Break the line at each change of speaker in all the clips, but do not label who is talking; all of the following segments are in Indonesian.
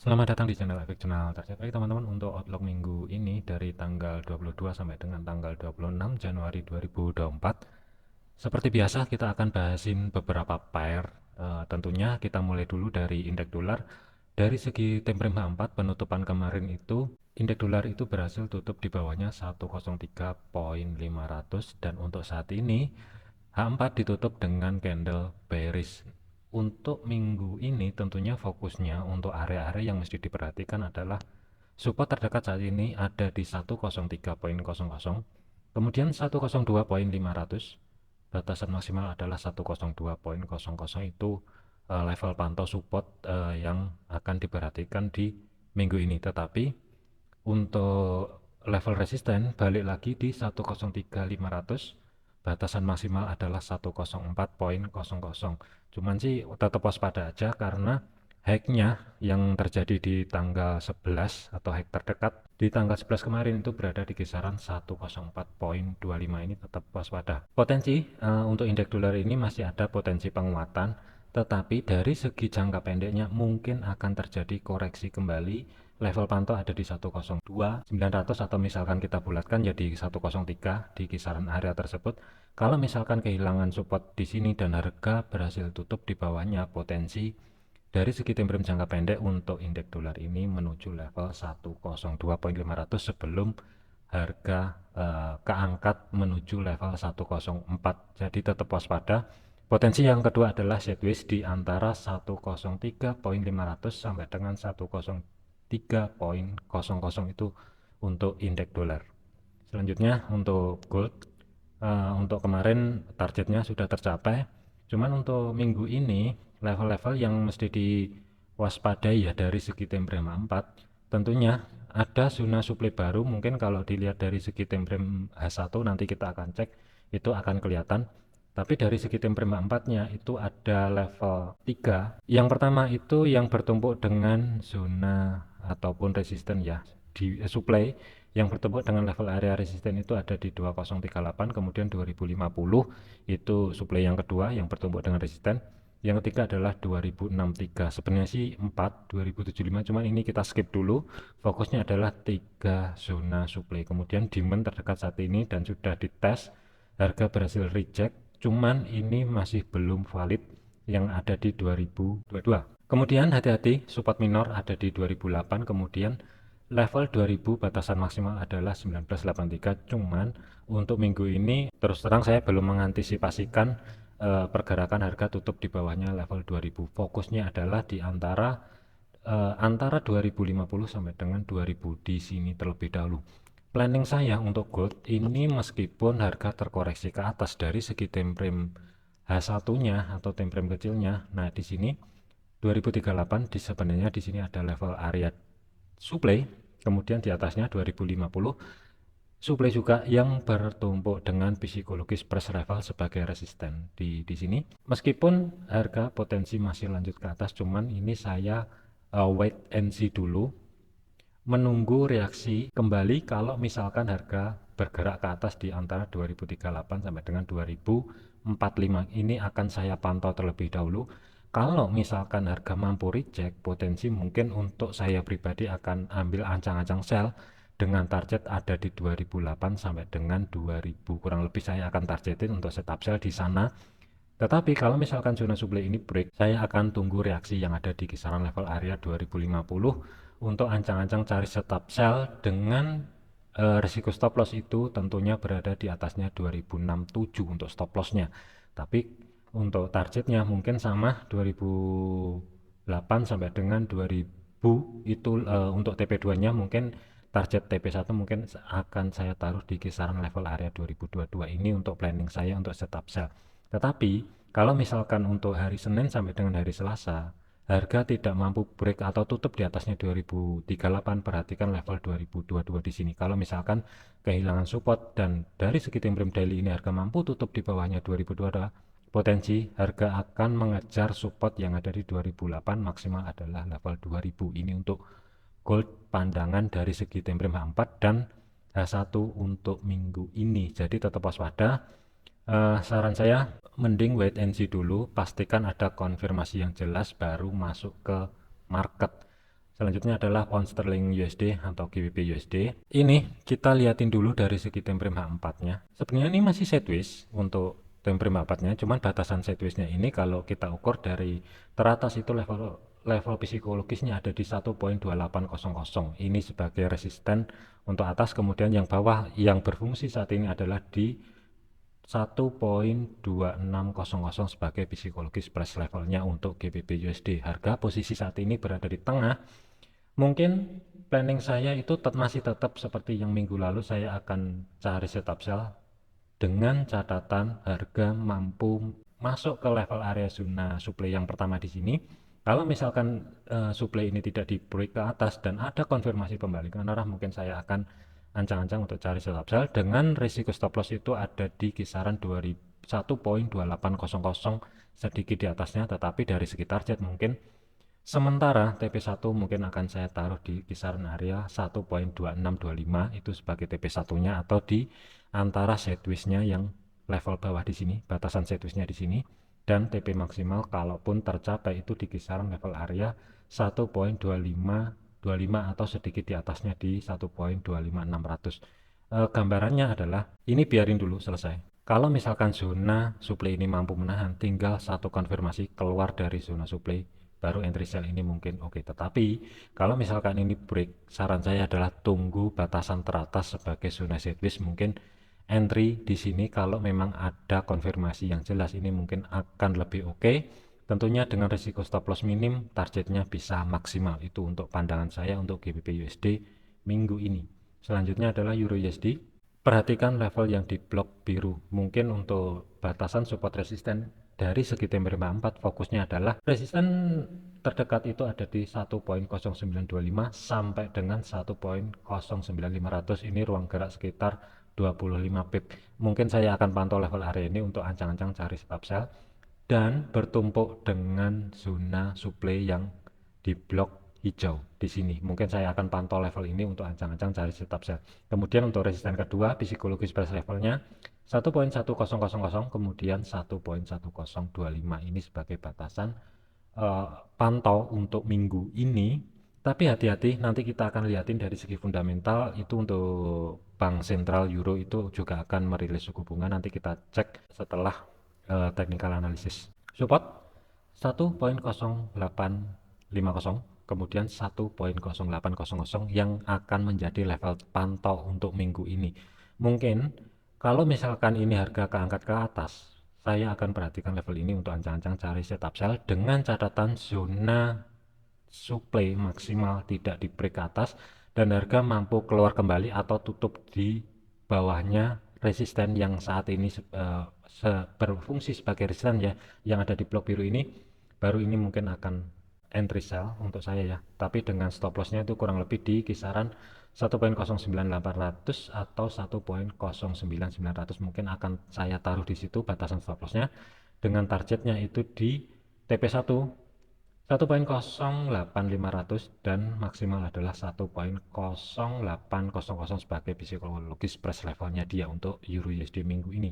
Selamat datang di channel Efek Jurnal Target. Baik teman-teman, untuk outlook minggu ini dari tanggal 22 sampai dengan tanggal 26 Januari 2024. Seperti biasa kita akan bahasin beberapa pair. Tentunya kita mulai dulu dari indeks dolar. Dari segi time frame H4 penutupan kemarin itu indeks dolar itu berhasil tutup di bawahnya 103.500 dan untuk saat ini H4 ditutup dengan candle bearish. Untuk minggu ini tentunya fokusnya untuk area-area yang mesti diperhatikan adalah support terdekat saat ini ada di 103.00, kemudian 102.500, batasan maksimal adalah 102.00. Itu level pantau support yang akan diperhatikan di minggu ini. Tetapi untuk level resisten balik lagi di 103.500, batasan maksimal adalah 104.00. Cuman sih tetap waspada aja karena hacknya yang terjadi di tanggal 11 atau hack terdekat di tanggal 11 kemarin itu berada di kisaran 104.25. Ini tetap waspada. Potensi untuk indeks dolar ini masih ada potensi penguatan, tetapi dari segi jangka pendeknya mungkin akan terjadi koreksi kembali. Level pantau ada di 102.900 atau misalkan kita bulatkan jadi 103 di kisaran area tersebut. Kalau misalkan kehilangan support di sini dan harga berhasil tutup di bawahnya, potensi dari segi time frame jangka pendek untuk indeks dolar ini menuju level 102.500 sebelum harga keangkat menuju level 104. Jadi tetap waspada. Potensi yang kedua adalah sideways di antara 103.500 sampai dengan 103.00 itu untuk indeks dolar. Selanjutnya untuk gold, untuk kemarin targetnya sudah tercapai. Cuman untuk minggu ini level-level yang mesti diwaspadai ya dari segi time frame 4, tentunya ada zona supply baru. Mungkin kalau dilihat dari segi time frame H1 nanti kita akan cek itu akan kelihatan. Tapi dari segi time frame 4-nya itu ada level 3. Yang pertama itu yang bertumpuk dengan zona ataupun resisten ya di supply yang bertemu dengan level area resisten itu ada di 2038, kemudian 2050 itu supply yang kedua yang bertemu dengan resisten. Yang ketiga adalah 2063. Sebenarnya sih 4 2075, cuman ini kita skip dulu. Fokusnya adalah 3 zona supply. Kemudian demand terdekat saat ini dan sudah dites, harga berhasil reject, cuman ini masih belum valid yang ada di 2022. Kemudian hati-hati, support minor ada di 2008, kemudian level 2000 batasan maksimal adalah 1983. Cuman untuk minggu ini terus terang saya belum mengantisipasikan pergerakan harga tutup di bawahnya level 2000. Fokusnya adalah di antara 2050 sampai dengan 2000 di sini terlebih dahulu. Planning saya untuk gold ini meskipun harga terkoreksi ke atas dari segi time frame H1-nya atau time frame kecilnya. Nah, di sini 2038 sebenarnya di sini ada level area supply, kemudian di atasnya 2050 supply juga yang bertumpuk dengan psikologis press level sebagai resisten di sini. Meskipun harga potensi masih lanjut ke atas, cuman ini saya wait and see dulu, menunggu reaksi kembali kalau misalkan harga bergerak ke atas di antara 2038 sampai dengan 2045. Ini akan saya pantau terlebih dahulu. Kalau misalkan harga mampu reject, potensi mungkin untuk saya pribadi akan ambil ancang-ancang sell dengan target ada di 2008 sampai dengan 2000. Kurang lebih saya akan targetin untuk setup sell di sana. Tetapi kalau misalkan zona supply ini break, saya akan tunggu reaksi yang ada di kisaran level area 2050 untuk ancang-ancang cari setup sell dengan risiko stop loss itu tentunya berada di atasnya 2067 untuk stop lossnya. Tapi untuk targetnya mungkin sama 2008 sampai dengan 2000 itu untuk TP2-nya mungkin target TP1 mungkin akan saya taruh di kisaran level area 2022 ini untuk planning saya untuk setup sell. Tetapi kalau misalkan untuk hari Senin sampai dengan hari Selasa, harga tidak mampu break atau tutup di atasnya 2038, perhatikan level 2022 di sini. Kalau misalkan kehilangan support dan dari segi time frame daily ini harga mampu tutup di bawahnya 2022, potensi harga akan mengejar support yang ada di 2008, maksimal adalah level 2000. Ini untuk gold pandangan dari segi time frame H4 dan H1 untuk minggu ini. Jadi tetap waspada. Saran saya mending wait and see dulu, pastikan ada konfirmasi yang jelas baru masuk ke market. Selanjutnya adalah pound sterling USD atau GBP USD. Ini kita liatin dulu dari segi time frame H4-nya. Sebenarnya ini masih sideways untuk time frame H4-nya, cuman batasan sideways-nya ini kalau kita ukur dari teratas itu level psikologisnya ada di 1.2800. Ini sebagai resisten untuk atas, kemudian yang bawah yang berfungsi saat ini adalah di 1.2600 sebagai psikologis price levelnya untuk GBP USD. Harga posisi saat ini berada di tengah. Mungkin planning saya itu masih tetap seperti yang minggu lalu, saya akan cari setup sell dengan catatan harga mampu masuk ke level area zona supply yang pertama di sini. Kalau misalkan supply ini tidak di break ke atas dan ada konfirmasi pembalikan arah, mungkin saya akan ancang-ancang untuk cari setup sell dengan risiko stop loss itu ada di kisaran 1.2800 sedikit di atasnya, tetapi dari segi target mungkin sementara TP1 mungkin akan saya taruh di kisaran area 1.2625 itu sebagai TP1-nya, atau di antara sideways-nya yang level bawah di sini, batasan sideways-nya di sini, dan TP maksimal kalaupun tercapai itu di kisaran level area 1.2525 atau sedikit di atasnya di 1.25600. Gambarannya adalah ini, biarin dulu selesai. Kalau misalkan zona supply ini mampu menahan, tinggal satu konfirmasi keluar dari zona supply, baru entry sell ini mungkin oke. Tetapi kalau misalkan ini break, saran saya adalah tunggu batasan teratas sebagai zona sideways, mungkin entry di sini kalau memang ada konfirmasi yang jelas ini mungkin akan lebih oke. Tentunya dengan risiko stop loss minim, targetnya bisa maksimal. Itu untuk pandangan saya untuk GBP USD minggu ini. Selanjutnya adalah Euro USD. Perhatikan level yang di blok biru. Mungkin untuk batasan support resisten dari segi time frame 4 fokusnya adalah resisten terdekat itu ada di 1.0925 sampai dengan 1.09500. Ini ruang gerak sekitar 25 pip. Mungkin saya akan pantau level area ini untuk ancang-ancang cari stop sell dan bertumpuk dengan zona supply yang di blok hijau di sini. Mungkin saya akan pantau level ini untuk ancang-ancang cari stop sell. Kemudian untuk resisten kedua, psikologis price levelnya 1.1000, kemudian 1.1025 ini sebagai batasan pantau untuk minggu ini. Tapi hati-hati, nanti kita akan lihatin dari segi fundamental itu untuk Bank Sentral Euro itu juga akan merilis suku bunga. Nanti kita cek setelah technical analysis. Support 1.0850, kemudian 1.0800 yang akan menjadi level pantau untuk minggu ini. Mungkin kalau misalkan ini harga keangkat ke atas, saya akan perhatikan level ini untuk ancang-ancang cari setup sell dengan catatan zona supply maksimal tidak di break ke atas dan harga mampu keluar kembali atau tutup di bawahnya resisten yang saat ini berfungsi sebagai resisten ya, yang ada di blok biru ini. Baru ini mungkin akan entry sell untuk saya ya, tapi dengan stop lossnya itu kurang lebih di kisaran 1.09800 atau 1.09900 mungkin akan saya taruh di situ batasan stop lossnya, dengan targetnya itu di TP1 1.08500 dan maksimal adalah 1.0800 sebagai psikologis price levelnya dia untuk Euro USD minggu ini.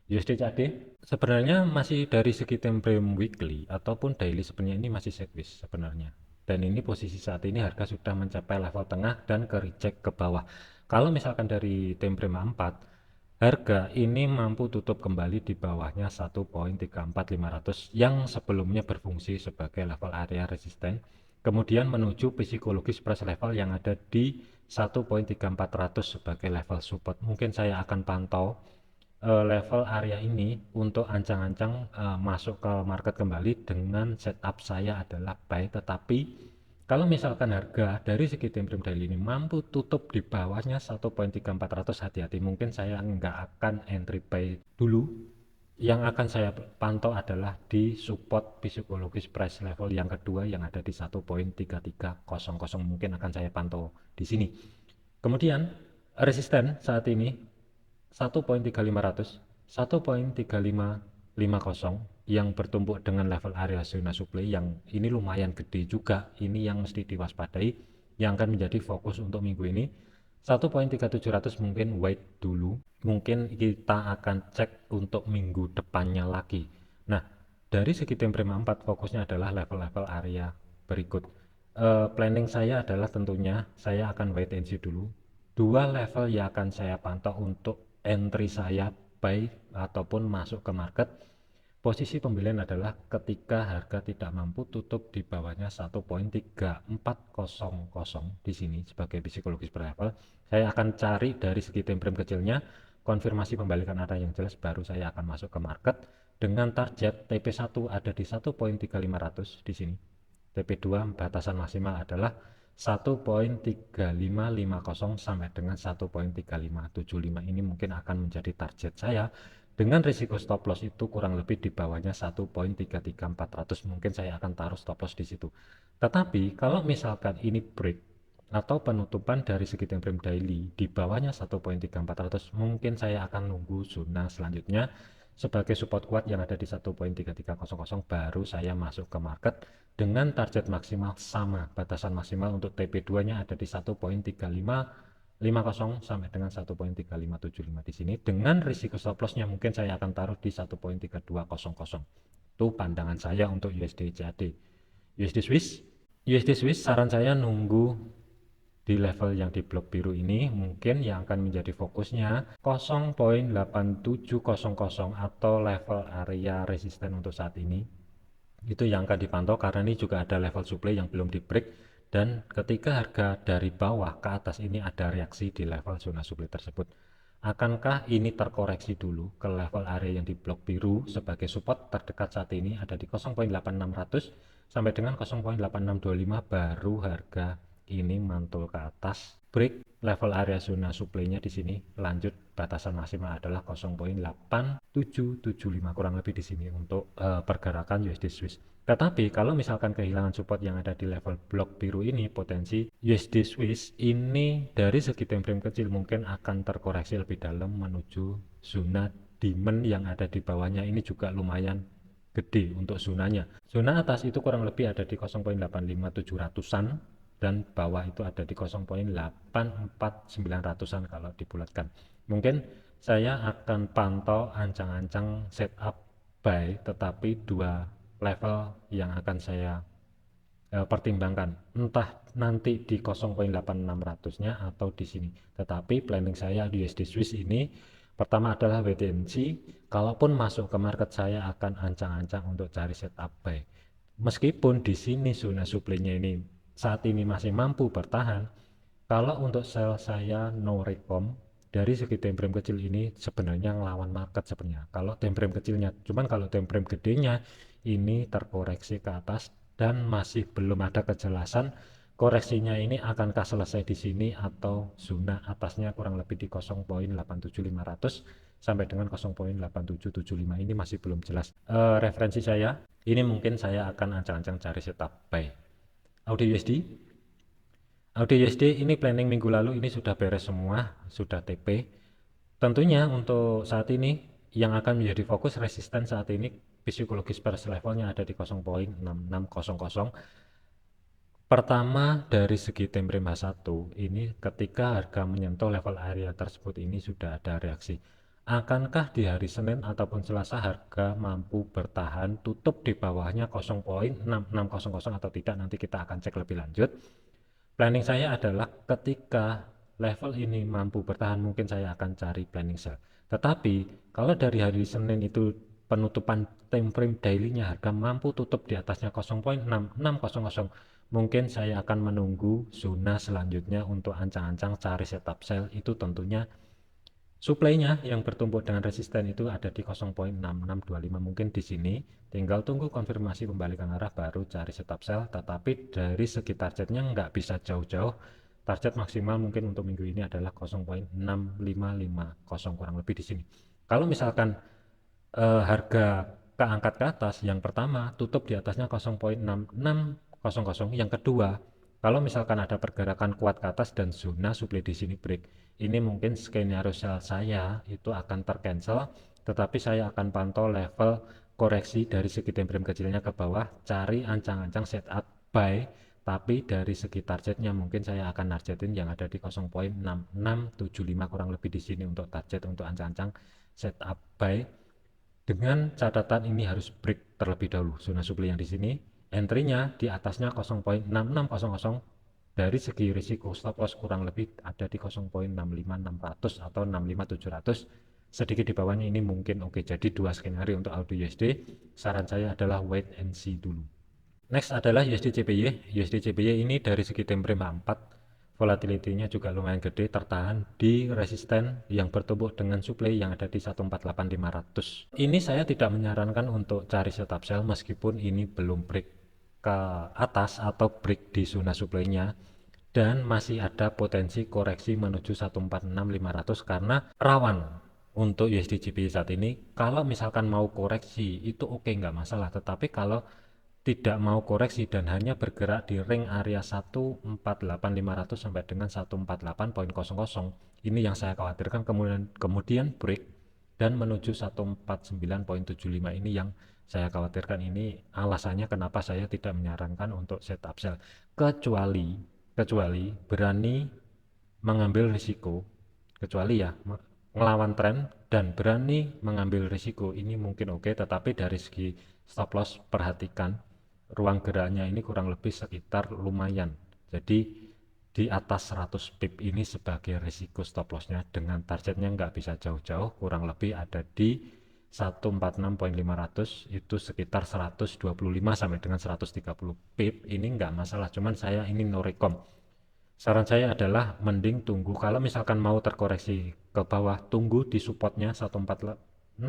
USD CAD sebenarnya masih dari segi time frame weekly ataupun daily sebenarnya ini masih sideways sebenarnya. Dan ini posisi saat ini harga sudah mencapai level tengah dan ke reject ke bawah. Kalau misalkan dari time frame 4, harga ini mampu tutup kembali di bawahnya 1.34500 yang sebelumnya berfungsi sebagai level area resisten, kemudian menuju psikologis price level yang ada di 1.3400 sebagai level support. Mungkin saya akan pantau level area ini untuk ancang-ancang masuk ke market kembali dengan setup saya adalah buy. Tetapi kalau misalkan harga dari segi time frame daily ini mampu tutup di bawahnya 1.3400, hati-hati, mungkin saya nggak akan entry buy dulu. Yang akan saya pantau adalah di support psikologis price level yang kedua yang ada di 1.3300, mungkin akan saya pantau di sini. Kemudian resisten saat ini 1.3500, 1.3550 yang bertumpuk dengan level area zona supply yang ini lumayan gede juga. Ini yang mesti diwaspadai, yang akan menjadi fokus untuk minggu ini. 1.3700 mungkin wait dulu, mungkin kita akan cek untuk minggu depannya lagi. Nah, dari segi time frame 4 fokusnya adalah level-level area berikut. Planning saya adalah tentunya saya akan wait and see dulu. Dua level yang akan saya pantau untuk entry saya buy ataupun masuk ke market. Posisi pembelian adalah ketika harga tidak mampu tutup di bawahnya 1.3400 di sini sebagai psikologis per level. Saya akan cari dari segi time frame kecilnya, konfirmasi pembalikan arah yang jelas, baru saya akan masuk ke market dengan target TP1 ada di 1.3500 di sini. TP2 batasan maksimal adalah 1.3550 sampai dengan 1.3575. Ini mungkin akan menjadi target saya dengan risiko stop loss itu kurang lebih di bawahnya 1.33400. Mungkin saya akan taruh stop loss di situ. Tetapi kalau misalkan ini break atau penutupan dari segi time frame daily di bawahnya 1.3400, mungkin saya akan nunggu zona selanjutnya sebagai support kuat yang ada di 1.3300, baru saya masuk ke market dengan target maksimal sama. Batasan maksimal untuk TP2 nya ada di 1.3550 sampai dengan 1.3575 di sini, dengan risiko stop lossnya mungkin saya akan taruh di 1.3200. Itu pandangan saya untuk USD CAD. USD Swiss saran saya nunggu di level yang di blok biru ini, mungkin yang akan menjadi fokusnya 0.8700 atau level area resisten untuk saat ini. Itu yang akan dipantau karena ini juga ada level supply yang belum di break, dan ketika harga dari bawah ke atas ini ada reaksi di level zona supply tersebut. Akankah ini terkoreksi dulu ke level area yang di blok biru sebagai support terdekat saat ini ada di 0.8600 sampai dengan 0.8625, baru harga ini mantul ke atas, break level area zona supply-nya di sini, lanjut batasan maksimal adalah 0.8775 kurang lebih di sini untuk pergerakan USD Swiss. Tetapi kalau misalkan kehilangan support yang ada di level blok biru ini, potensi USD Swiss ini dari segi time frame kecil mungkin akan terkoreksi lebih dalam menuju zona demand yang ada di bawahnya. Ini juga lumayan gede untuk zonanya. Zona atas itu kurang lebih ada di 0.85700-an dan bawah itu ada di 0.84900-an kalau dibulatkan. Mungkin saya akan pantau ancang-ancang setup buy, tetapi dua level yang akan saya pertimbangkan, entah nanti di 0.8600-nya atau di sini. Tetapi planning saya di USD Swiss ini pertama adalah wait and see. Kalaupun masuk ke market, saya akan ancang-ancang untuk cari setup buy. Meskipun di sini zona supply-nya ini saat ini masih mampu bertahan, kalau untuk sell saya no recom. Dari segi time frame kecil ini sebenarnya ngelawan market sebenarnya kalau time frame kecilnya, cuman kalau time frame gedenya ini terkoreksi ke atas dan masih belum ada kejelasan koreksinya ini akankah selesai di sini atau zona atasnya kurang lebih di 0.87500 sampai dengan 0.8775, ini masih belum jelas. Referensi saya ini mungkin saya akan ancang-ancang cari setup buy. Audio USD ini planning minggu lalu ini sudah beres semua, sudah TP. Tentunya untuk saat ini yang akan menjadi fokus resisten saat ini psikologis bearish levelnya ada di 0.6600. Pertama dari segi time frame H1 ini ketika harga menyentuh level area tersebut ini sudah ada reaksi. Akankah di hari Senin ataupun Selasa harga mampu bertahan tutup di bawahnya 0.6600 atau tidak, nanti kita akan cek lebih lanjut. Planning saya adalah ketika level ini mampu bertahan, mungkin saya akan cari planning sell. Tetapi kalau dari hari Senin itu penutupan time frame daily-nya harga mampu tutup di atasnya 0.6600, mungkin saya akan menunggu zona selanjutnya untuk ancang-ancang cari setup sell. Itu tentunya supply-nya yang bertumpuk dengan resisten itu ada di 0.6625, mungkin di sini tinggal tunggu konfirmasi pembalikan arah baru cari setup sell. Tetapi dari segi targetnya nggak bisa jauh-jauh, target maksimal mungkin untuk minggu ini adalah 0.6550 kurang lebih di sini. Kalau misalkan harga keangkat ke atas, yang pertama tutup di atasnya 0.6600, yang kedua kalau misalkan ada pergerakan kuat ke atas dan zona supply di sini break, ini mungkin skenario sell saya itu akan tercancel, tetapi saya akan pantau level koreksi dari segi time frame kecilnya ke bawah, cari ancang-ancang setup buy. Tapi dari segi targetnya mungkin saya akan targetin yang ada di 0.6675 kurang lebih di sini untuk target untuk ancang-ancang setup buy. Dengan catatan ini harus break terlebih dahulu zona supply yang di sini, entry-nya di atasnya 0.6600, dari segi risiko stop loss kurang lebih ada di 0.65600 atau 65700, sedikit di bawahnya ini mungkin oke. Jadi dua skenario untuk AUD USD, saran saya adalah wait and see dulu. Next adalah USD CPY. USD CPY ini dari segi time frame 4 volatility-nya juga lumayan gede, tertahan di resisten yang bertumbuk dengan supply yang ada di 148.500. Ini saya tidak menyarankan untuk cari setup sell meskipun ini belum break ke atas atau break di zona supply-nya, dan masih ada potensi koreksi menuju 146.500 karena rawan untuk USD CPY saat ini. Kalau misalkan mau koreksi itu oke, nggak masalah, tetapi kalau tidak mau koreksi dan hanya bergerak di ring area 148.500 sampai dengan 148.00, ini yang saya khawatirkan kemudian break dan menuju 149.75, ini yang saya khawatirkan. Ini alasannya kenapa saya tidak menyarankan untuk setup sell, kecuali berani mengambil risiko, kecuali ya ngelawan tren dan berani mengambil risiko, ini mungkin oke. Tetapi dari segi stop loss, perhatikan ruang geraknya ini kurang lebih sekitar lumayan, jadi di atas 100 pip ini sebagai risiko stop lossnya, dengan targetnya nggak bisa jauh-jauh, kurang lebih ada di 146.500, itu sekitar 125 sampai dengan 130 pip. Ini nggak masalah, cuman saya ini no recom. Saran saya adalah mending tunggu. Kalau misalkan mau terkoreksi ke bawah, tunggu di supportnya 146.500.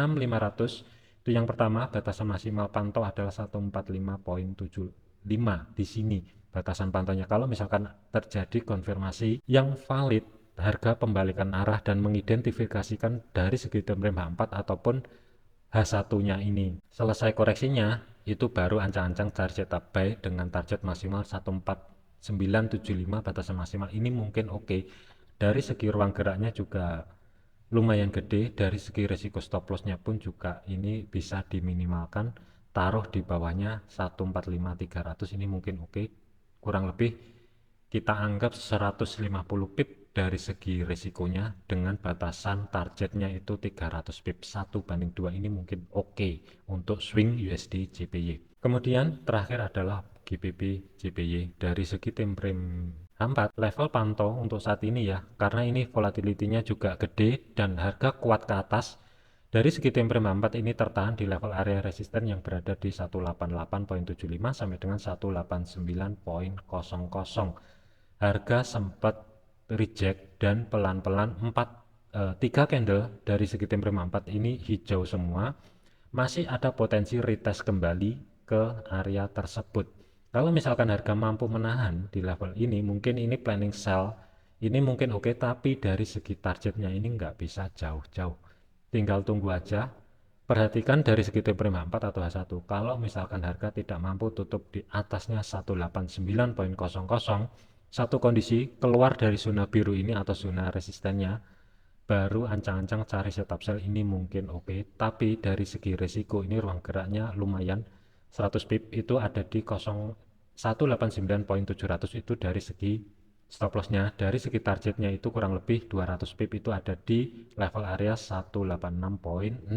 Itu yang pertama. Batasan maksimal pantau adalah 145.75 di sini batasan pantaunya. Kalau misalkan terjadi konfirmasi yang valid harga pembalikan arah dan mengidentifikasikan dari segi time frame H4 ataupun H1-nya ini selesai koreksinya, itu baru ancang-ancang cari setup buy dengan target maksimal 14975 batasan maksimal. Ini mungkin oke. Dari segi ruang geraknya juga lumayan gede, dari segi resiko stop lossnya pun juga ini bisa diminimalkan, taruh di bawahnya 145.300, ini mungkin oke. Kurang lebih kita anggap 150 pip dari segi resikonya, dengan batasan targetnya itu 300 pip, 1:2, ini mungkin oke untuk swing USD JPY. Kemudian terakhir adalah GBP JPY. Dari segi time frame H4, level pantau untuk saat ini ya, karena ini volatility-nya juga gede dan harga kuat ke atas. Dari segi time frame H4 ini tertahan di level area resisten yang berada di 188.75 sampai dengan 189.00. Harga sempat reject dan pelan-pelan 3 candle dari segi time frame 4 ini hijau semua, masih ada potensi retest kembali ke area tersebut. Kalau misalkan harga mampu menahan di level ini, mungkin ini planning sell, ini mungkin oke, tapi dari segi targetnya ini nggak bisa jauh-jauh, tinggal tunggu aja. Perhatikan dari segi time frame H4 atau H1, kalau misalkan harga tidak mampu tutup di atasnya 189.00, satu kondisi keluar dari zona biru ini atau zona resistennya, baru ancang-ancang cari setup sell, ini mungkin oke. Tapi dari segi resiko ini ruang geraknya lumayan, 100 pip itu ada di 189.700, itu dari segi stop lossnya. Dari segi targetnya itu kurang lebih 200 pip, itu ada di level area 186.600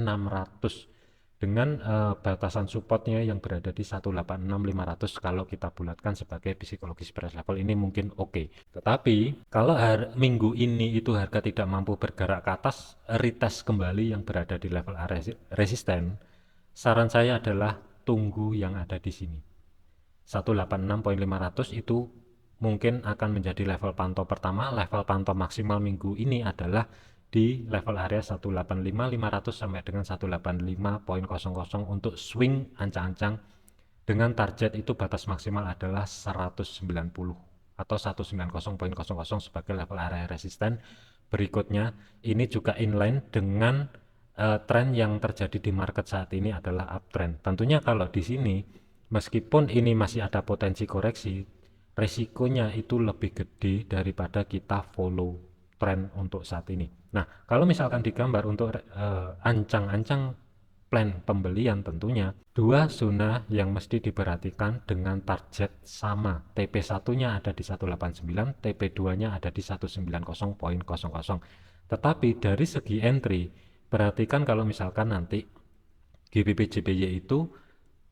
dengan batasan supportnya yang berada di 186.500. Kalau kita bulatkan sebagai psikologis price level, ini mungkin oke. Tetapi kalau minggu ini itu harga tidak mampu bergerak ke atas, retest kembali yang berada di level area resisten, saran saya adalah tunggu yang ada di sini 186.500. Itu mungkin akan menjadi level pantau pertama. Level pantau maksimal minggu ini adalah di level area 185.500 sampai dengan 185.00 untuk swing ancang-ancang, dengan target itu batas maksimal adalah 190 atau 190.00 sebagai level area resisten. Berikutnya ini juga inline dengan tren yang terjadi di market saat ini adalah uptrend. Tentunya kalau di sini meskipun ini masih ada potensi koreksi, resikonya itu lebih gede daripada kita follow tren untuk saat ini. Nah, kalau misalkan digambar untuk ancang-ancang plan pembelian, tentunya dua zona yang mesti diperhatikan dengan target sama. TP1-nya ada di 189, TP2-nya ada di 190.00. Tetapi dari segi entry, perhatikan kalau misalkan nanti GBP JPY itu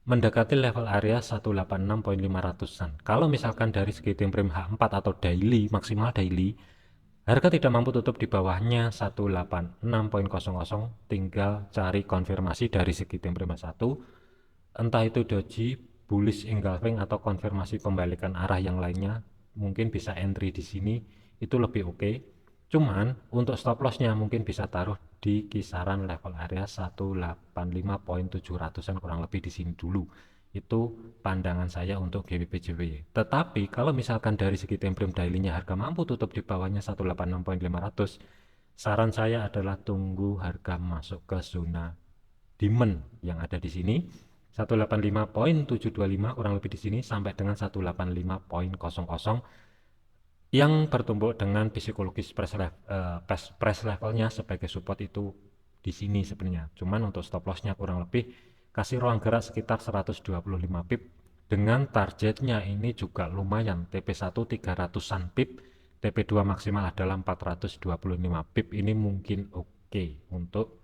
mendekati level area 186.500-an. Kalau misalkan dari segi time frame H4 atau daily, maksimal daily, harga tidak mampu tutup di bawahnya 186.00, tinggal cari konfirmasi dari segi time frame 1, entah itu doji, bullish engulfing atau konfirmasi pembalikan arah yang lainnya, mungkin bisa entry di sini, itu lebih oke. Cuman untuk stop lossnya mungkin bisa taruh di kisaran level area 185.700-an kurang lebih di sini dulu. Itu pandangan saya untuk GBP JPY. Tetapi kalau misalkan dari segi time frame daily-nya harga mampu tutup di bawahnya 186.500, saran saya adalah tunggu harga masuk ke zona demand yang ada di sini 185.725 kurang lebih di sini sampai dengan 185.00 yang bertumbuk dengan psikologis price levelnya sebagai support itu di sini sebenarnya. Cuman untuk stop lossnya kurang lebih kasih ruang gerak sekitar 125 pip dengan targetnya ini juga lumayan, TP1 300-an pip, TP2 maksimal adalah 425 pip. Ini mungkin oke untuk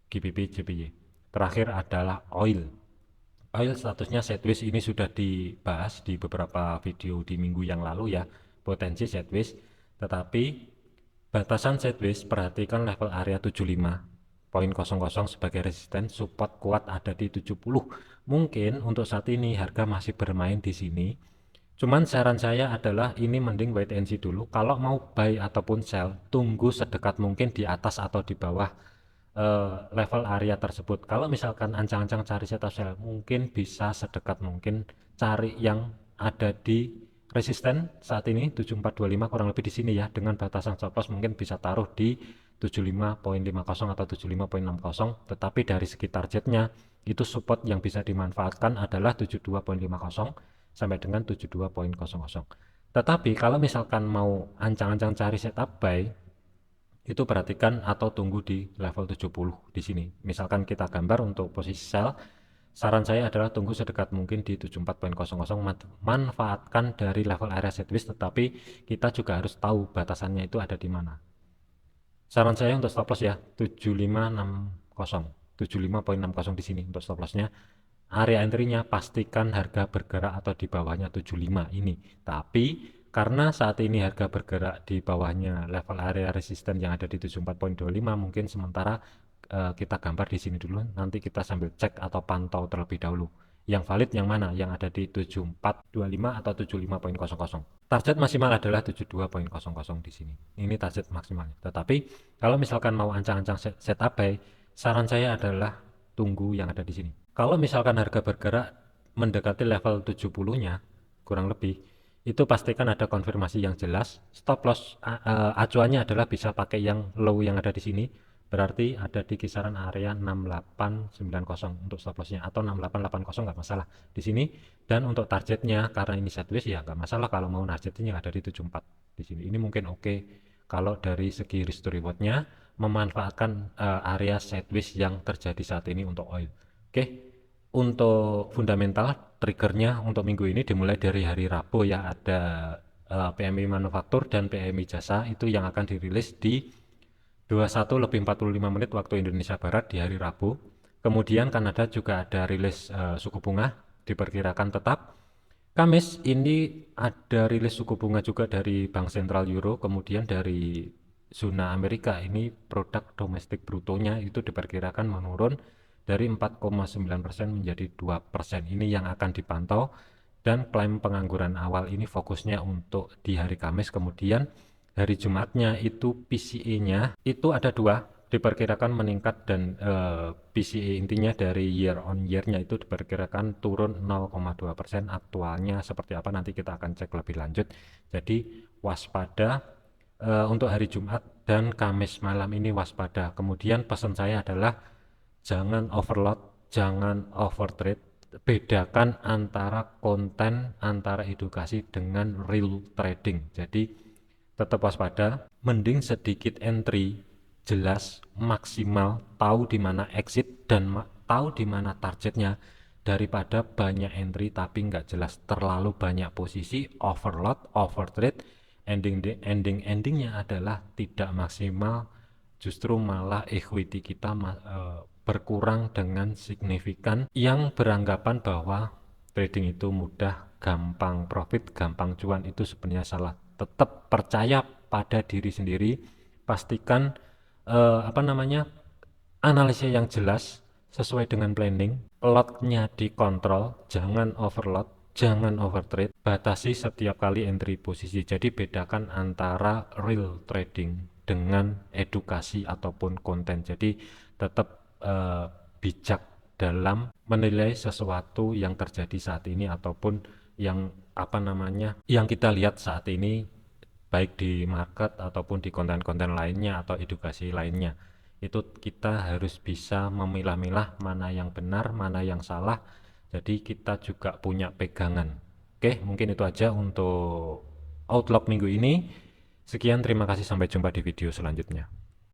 GBP JPY. Terakhir adalah oil. Oil statusnya sideways, ini sudah dibahas di beberapa video di minggu yang lalu ya, potensi sideways. Tetapi batasan sideways, perhatikan level area 75.00 sebagai resisten, support kuat ada di 70. Mungkin untuk saat ini harga masih bermain di sini. Cuman saran saya adalah ini mending wait and see dulu. Kalau mau buy ataupun sell, tunggu sedekat mungkin di atas atau di bawah level area tersebut. Kalau misalkan ancang-ancang cari setup sell, mungkin bisa sedekat mungkin cari yang ada di resisten saat ini 7425 kurang lebih di sini ya, dengan batasan stop loss mungkin bisa taruh di 75.50 atau 75.60. Tetapi dari segi targetnya itu support yang bisa dimanfaatkan adalah 72.50 sampai dengan 72.00. Tetapi kalau misalkan mau ancang-ancang cari setup buy, itu perhatikan atau tunggu di level 70 di sini. Misalkan kita gambar untuk posisi sell, saran saya adalah tunggu sedekat mungkin di 74.00, manfaatkan dari level area sideways, tetapi kita juga harus tahu batasannya itu ada di mana. Saran saya untuk stop loss ya 7560, 75.60 di sini untuk stop lossnya. Area entry-nya pastikan harga bergerak atau di bawahnya 75 ini. Tapi karena saat ini harga bergerak di bawahnya level area resisten yang ada di 74.25, mungkin sementara kita gambar di sini dulu, nanti kita sambil cek atau pantau terlebih dahulu. Yang valid yang mana? Yang ada di 7425 atau 75.00. Target maksimal adalah 72.00 di sini. Ini target maksimalnya. Tetapi kalau misalkan mau ancang-ancang setup buy, saran saya adalah tunggu yang ada di sini. Kalau misalkan harga bergerak mendekati level 70-nya kurang lebih, itu pastikan ada konfirmasi yang jelas. Stop loss acuannya adalah bisa pakai yang low yang ada di sini, berarti ada di kisaran area 6890 untuk stop lossnya, atau 6880 nggak masalah di sini. Dan untuk targetnya karena ini sideways ya nggak masalah kalau mau targetnya ada di 74 di sini. Ini mungkin oke kalau dari segi risk to rewardnya memanfaatkan area sideways yang terjadi saat ini untuk oil. Oke, untuk fundamental triggernya untuk minggu ini dimulai dari hari Rabu ya, ada PMI manufaktur dan PMI jasa itu yang akan dirilis di 21:45 waktu Indonesia Barat di hari Rabu. Kemudian Kanada juga ada rilis suku bunga, diperkirakan tetap. Kamis ini ada rilis suku bunga juga dari Bank Sentral Euro, kemudian dari zona Amerika ini produk domestik brutonya itu diperkirakan menurun dari 4,9% menjadi 2%. Ini yang akan dipantau, dan klaim pengangguran awal ini fokusnya untuk di hari Kamis. Kemudian hari Jumatnya itu PCE-nya itu ada dua, diperkirakan meningkat, dan PCE intinya dari year on year-nya itu diperkirakan turun 0,2%. Aktualnya seperti apa nanti kita akan cek lebih lanjut. Jadi waspada untuk hari Jumat dan Kamis malam ini, waspada. Kemudian pesan saya adalah jangan overload, jangan overtrade. Bedakan antara konten, antara edukasi dengan real trading. Jadi tetap waspada, mending sedikit entry, jelas, maksimal, tahu di mana exit dan tahu di mana targetnya, daripada banyak entry tapi nggak jelas, terlalu banyak posisi, overload, overtrade, endingnya adalah tidak maksimal, justru malah equity kita berkurang dengan signifikan, yang beranggapan bahwa trading itu mudah, gampang profit, gampang cuan, itu sebenarnya salah. Tetap percaya pada diri sendiri, pastikan analisis yang jelas sesuai dengan planning, lotnya dikontrol, jangan overload, jangan overtrade, batasi setiap kali entry posisi. Jadi bedakan antara real trading dengan edukasi ataupun konten. Jadi tetap bijak dalam menilai sesuatu yang terjadi saat ini ataupun yang yang kita lihat saat ini, baik di market ataupun di konten-konten lainnya atau edukasi lainnya. Itu kita harus bisa memilah-milah mana yang benar, mana yang salah. Jadi kita juga punya pegangan. Oke, mungkin itu aja untuk outlook minggu ini. Sekian, terima kasih, sampai jumpa di video selanjutnya.